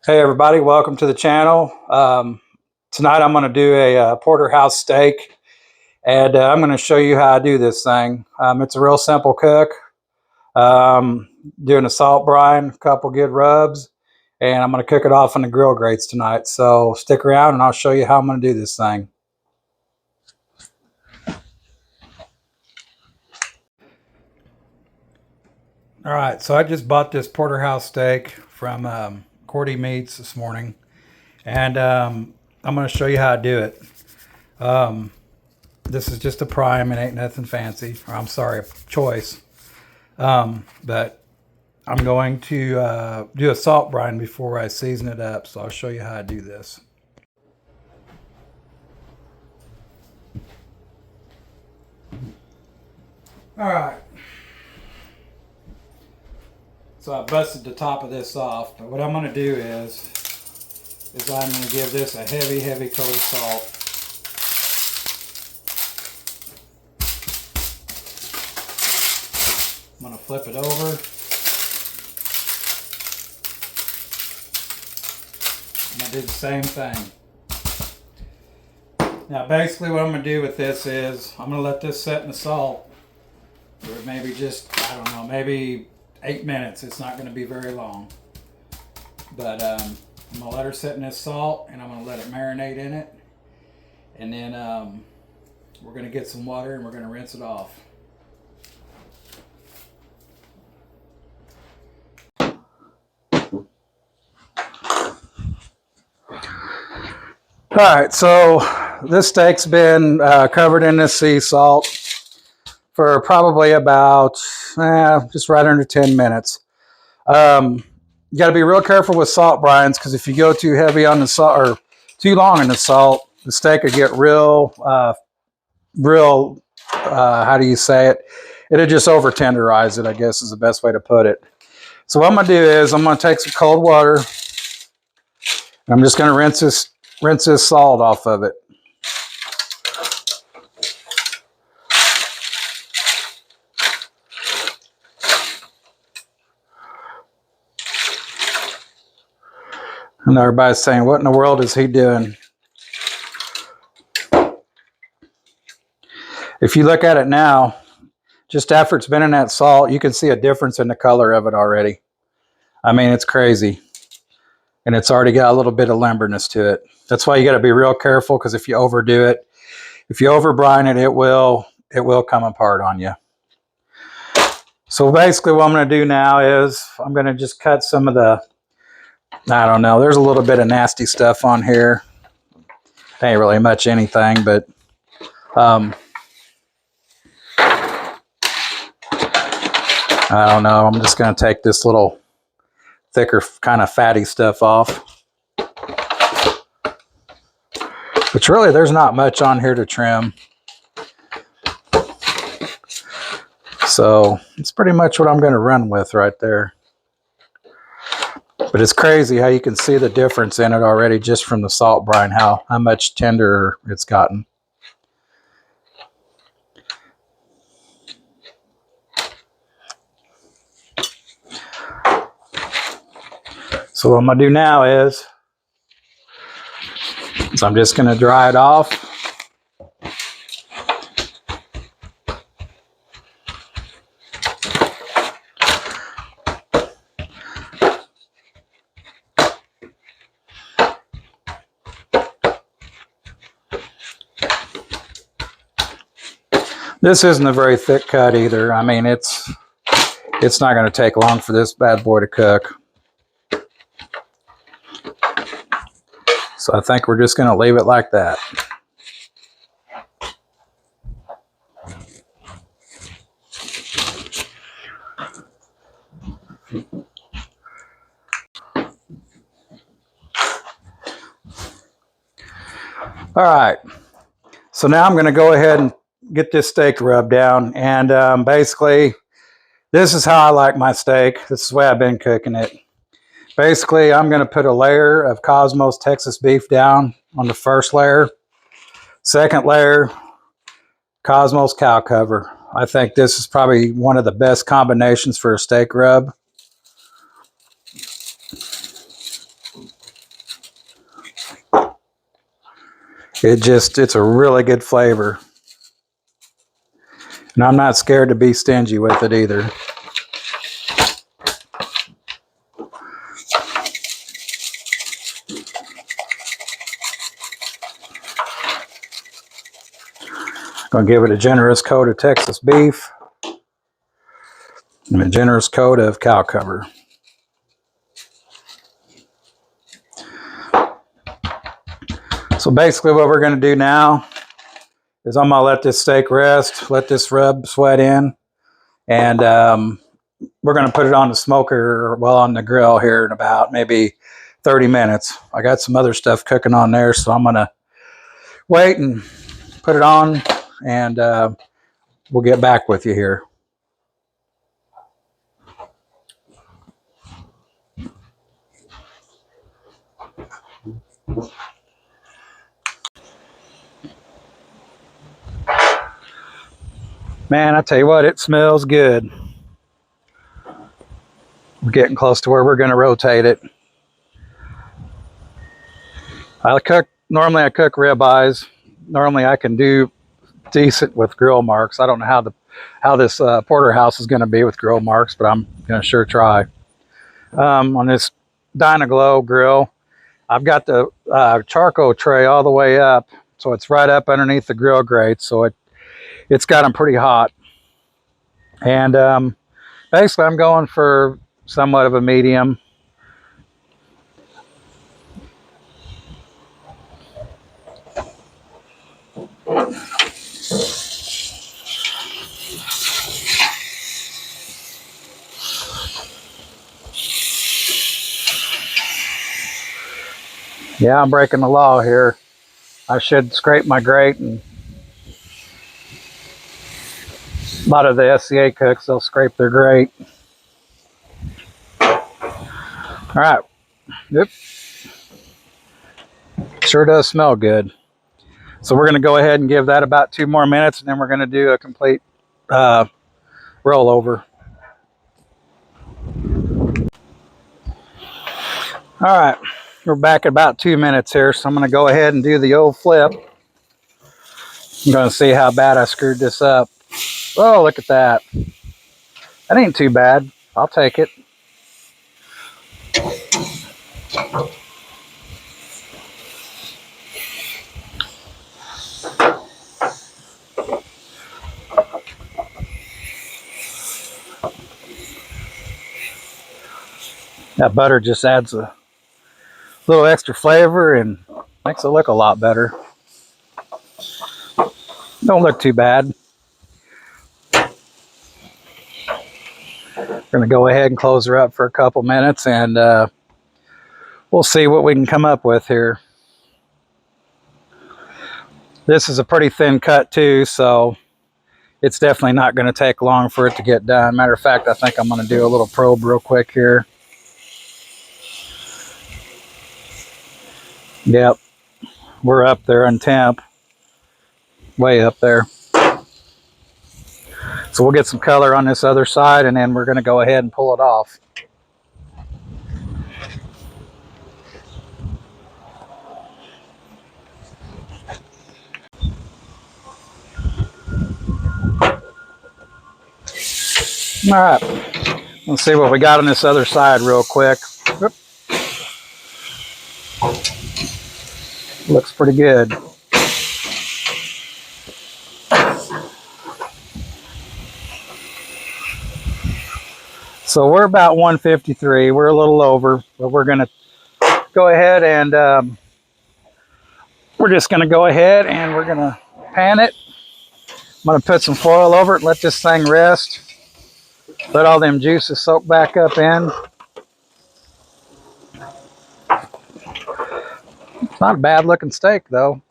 Hey everybody, welcome to the channel. Tonight I'm going to do a porterhouse steak, and I'm going to show you how I do this thing. It's a real simple cook. Doing a salt brine, a couple good rubs, and I'm going to cook it off on the grill grates tonight. So stick around and I'll show you how I'm going to do this thing. All right, so I just bought this porterhouse steak from Cordy Meats this morning, and I'm going to show you how I do it. This is just a prime. It ain't nothing fancy. Or I'm sorry, a choice. But I'm going to do a salt brine before I season it up. So I'll show you how I do this. All right. So I busted the top of this off. But what I'm going to do is I'm going to give this a heavy coat of salt. I'm going to flip it over. I'm going to do the same thing. Now basically what I'm going to do with this is I'm going to let this set in the salt for maybe just, I don't know, maybe 8 minutes. It's not going to be very long. But I'm going to let her sit in this salt and I'm going to let it marinate in it. And then we're going to get some water and we're going to rinse it off. All right, so this steak's been covered in this sea salt for probably about just right under 10 minutes. You got to be real careful with salt brines because if you go too heavy on the salt or too long in the salt, the steak will get real, how do you say it? It'll just over tenderize it, I guess is the best way to put it. So what I'm going to do is I'm going to take some cold water and I'm just going to rinse this salt off of it. And everybody's saying, what in the world is he doing? If you look at it now, just after it's been in that salt, you can see a difference in the color of it already. I mean, it's crazy. And it's already got a little bit of lumberness to it. That's why you got to be real careful, because if you overdo it, if you over brine it, it will come apart on you. So basically what I'm going to do now is I'm going to just cut some of the, I don't know, there's a little bit of nasty stuff on here. Ain't really much anything, but I don't know. I'm just going to take this little thicker, kind of fatty stuff off. Which really, there's not much on here to trim. So it's pretty much what I'm going to run with right there. But it's crazy how you can see the difference in it already just from the salt brine, how much tenderer it's gotten. So what I'm going to do now is I'm just going to dry it off. This isn't a very thick cut either. I mean, it's not going to take long for this bad boy to cook. So I think we're just going to leave it like that. All right. So now I'm going to go ahead and get this steak rubbed down. And basically, this is how I like my steak. This is the way I've been cooking it. Basically, I'm going to put a layer of Cosmos Texas beef down on the first layer. Second layer, Cosmos cow cover. I think this is probably one of the best combinations for a steak rub. It's a really good flavor. And I'm not scared to be stingy with it either. Gonna give it a generous coat of Texas beef and a generous coat of cow cover. So basically what we're gonna do now is I'm gonna let this steak rest, let this rub sweat in, and we're gonna put it on the smoker, well, on the grill here in about maybe 30 minutes. I got some other stuff cooking on there, so I'm gonna wait and put it on, and we'll get back with you here. Man, I tell you what, it smells good. We're getting close to where we're going to rotate it. Normally I cook ribeyes. Normally I can do decent with grill marks. I don't know how this porterhouse is going to be with grill marks, but I'm going to sure try. On this Dynaglow grill, I've got the charcoal tray all the way up, so it's right up underneath the grill grate, so it's got them pretty hot. And basically I'm going for somewhat of a medium. Yeah, I'm breaking the law here. I should scrape my grate, and a lot of the SCA cooks, they'll scrape their grate. All right. Yep. Sure does smell good. So we're going to go ahead and give that about 2 more minutes, and then we're going to do a complete rollover. All right. We're back at about 2 minutes here, so I'm going to go ahead and do the old flip. I'm going to see how bad I screwed this up. Oh, look at that. That ain't too bad. I'll take it. That butter just adds a little extra flavor and makes it look a lot better. Don't look too bad. We're going to go ahead and close her up for a couple minutes, and we'll see what we can come up with here. This is a pretty thin cut too, so it's definitely not going to take long for it to get done. Matter of fact, I think I'm going to do a little probe real quick here. Yep, we're up there in temp, way up there. So we'll get some color on this other side, and then we're going to go ahead and pull it off. All right, let's see what we got on this other side real quick. Whoop. Looks pretty good. So we're about 153. We're a little over, but we're going to go ahead and we're just going to go ahead and we're going to pan it. I'm going to put some foil over it and let this thing rest. Let all them juices soak back up in. It's not a bad looking steak though.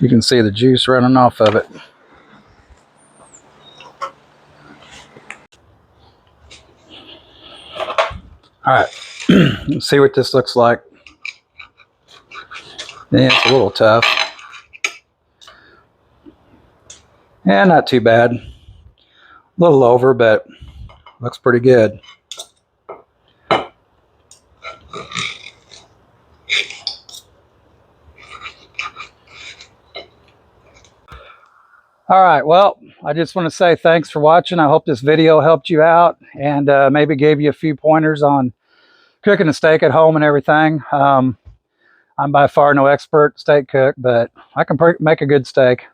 You can see the juice running off of it. All right, let's see what this looks like. Yeah, it's a little tough. Yeah, not too bad. A little over, but looks pretty good. All right. Well, I just want to say thanks for watching. I hope this video helped you out and maybe gave you a few pointers on cooking a steak at home and everything. I'm by far no expert steak cook, but I can make a good steak.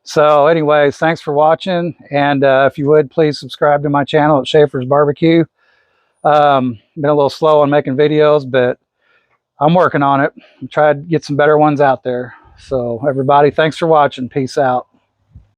So anyways, thanks for watching. And if you would, please subscribe to my channel at Schaefer's Barbecue. Been a little slow on making videos, but I'm working on it. I'm trying to get some better ones out there. So everybody, thanks for watching. Peace out.